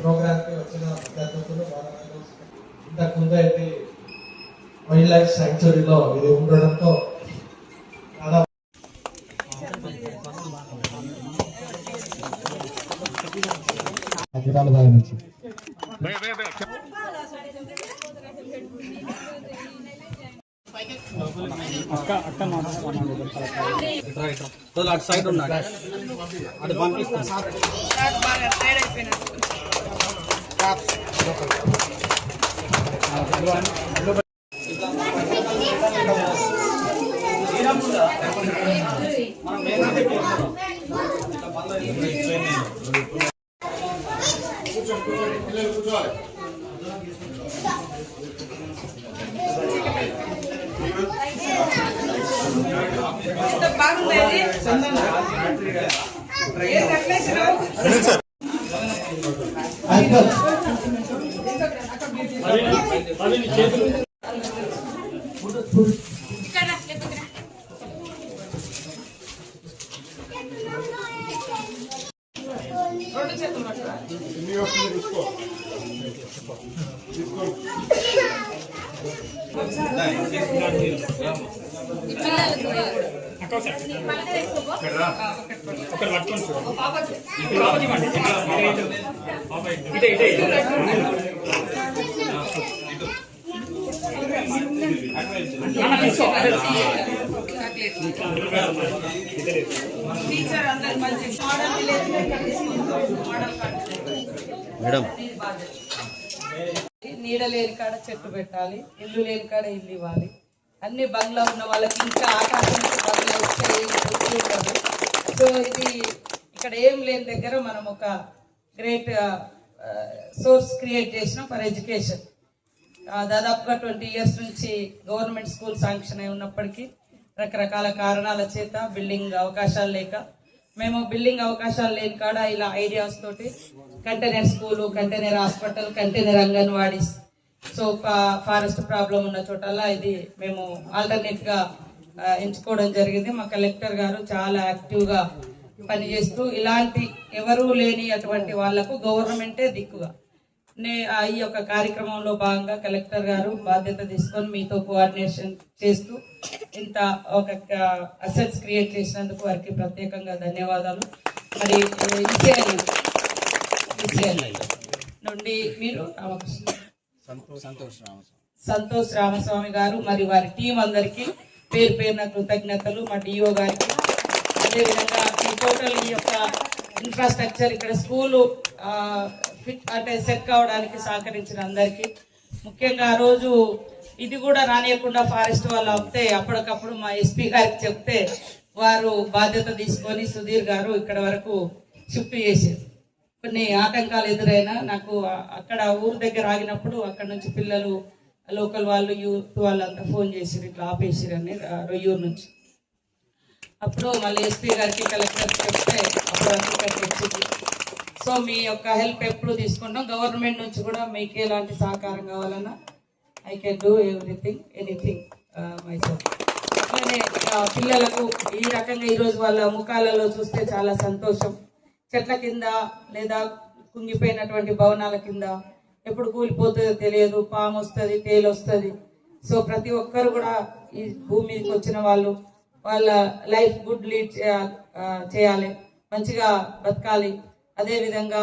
ప్రోగ్రామ్కి వచ్చిన విద్యార్థులు ఇంతకుముందు అయితే వైల్డ్ లైఫ్ సాంక్చురీలో ఇది ఉండడంతో అటు సైడ్ ఉన్నాడు అది పంపిస్తాను మేడం నీడ లేని కాడ చెట్టు పెట్టాలి, ఇల్లు లేని కాడ ఇల్లు ఇవ్వాలి. అన్ని బంగ్లా ఉన్న వాళ్ళకి ఇంకా ఆకాశం బంగ్లా వస్తే ఉండదు. సో ఇది ఇక్కడ ఏం లేని దగ్గర మనం ఒక గ్రేట్ సోర్స్ క్రియేట్ చేసినాం ఫర్ ఎడ్యుకేషన్. దాదాపుగా 20 years నుంచి గవర్నమెంట్ స్కూల్ శాంక్షన్ అయి ఉన్నప్పటికీ రకరకాల కారణాల చేత బిల్డింగ్ అవకాశాలు లేక మేము బిల్డింగ్ అవకాశాలు లేని కాడ ఇలా ఐడియాస్ తోటి container school, container hospital, container anganwadis, so forest problem ఉన్న చోటల్లా ఇది మేము ఆల్టర్నేట్ గా ఎంచుకోవడం జరిగింది. మా కలెక్టర్ గారు చాలా యాక్టివ్ గా పనిచేస్తూ ఇలాంటి ఎవరూ లేని అటువంటి వాళ్లకు గవర్నమెంటే దిక్కుగా ఈ యొక్క కార్యక్రమంలో భాగంగా కలెక్టర్ గారు బాధ్యత తీసుకొని మీతో కోఆర్డినేషన్ చేస్తూ ఇంత ఒక అసెట్స్ క్రియేట్ చేసినందుకు వారికి ప్రత్యేకంగా ధన్యవాదాలు. మరి నుండి మీరు సంతోష్ రామస్వామి గారు మరి వారి టీం అందరికీ పేరు పేరున కృతజ్ఞతలు. మా డిఓ గారికి, అదేవిధంగా ఈ టోటల్ ఈ యొక్క ఇన్ఫ్రాస్ట్రక్చర్ ఇక్కడ స్కూలు ఫిట్ అంటే సెట్ కావడానికి సహకరించిన అందరికీ, ముఖ్యంగా ఆ రోజు ఇది కూడా రానియకుండా ఫారెస్ట్ వాళ్ళు అవుతే అప్పటికప్పుడు మా ఎస్పీ గారికి చెప్తే వారు బాధ్యత తీసుకొని సుధీర్ గారు ఇక్కడ వరకు షిఫ్ట్ చేశారు. కొన్ని ఆటంకాలు ఎదురైనా నాకు అక్కడ ఊరు దగ్గర ఆగినప్పుడు అక్కడ నుంచి పిల్లలు, లోకల్ వాళ్ళు, యూత్ వాళ్ళంతా ఫోన్ చేసిరు ఇట్లా ఆపేసిరని రొయ్యూరు నుంచి. అప్పుడు మళ్ళీ ఎస్పీ గారికి, కలెక్టర్కి చెప్తే అప్పుడు ఇక్కడికి వచ్చింది. సో మీ యొక్క హెల్ప్ ఎప్పుడు తీసుకుంటాం. గవర్నమెంట్ నుంచి కూడా మీకు ఎలాంటి సహకారం కావాలన్నా I can do everything, anything myself. అట్లనే పిల్లలకు ఈ రకంగా ఈరోజు వాళ్ళ ముఖాలలో చూస్తే చాలా సంతోషం. చెట్ల కింద లేదా కుంగిపోయినటువంటి భవనాల కింద ఎప్పుడు కూలిపోతుందో తెలియదు, పాము వస్తుంది, తేలు వస్తుంది. సో ప్రతి ఒక్కరు కూడా ఈ భూమి మీదకి వచ్చిన వాళ్ళు వాళ్ళ లైఫ్ గుడ్ లీడ్ చేయాలి, మంచిగా బతకాలి. అదేవిధంగా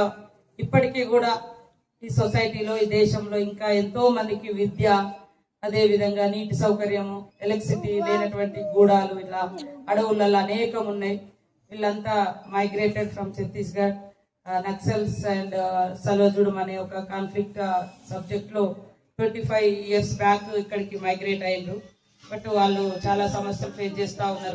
ఇప్పటికీ కూడా ఈ సొసైటీలో, ఈ దేశంలో ఇంకా ఎంతో మందికి విద్య, అదేవిధంగా నీటి సౌకర్యము, ఎలక్ట్రిసిటీ లేనటువంటి గూడాలు ఇలా అడవులలో అనేకం ఉన్నాయి. వీళ్ళంతా migrated from Chhattisgarh. Naxals and సల్వజుడం అనే ఒక కాన్ఫ్లిక్ట్ సబ్జెక్ట్ లో 25 years బ్యాక్ ఇక్కడికి మైగ్రేట్ అయ్యారు. బట్ వాళ్ళు చాలా సమస్యలు ఫేస్ చేస్తూ ఉన్నారు.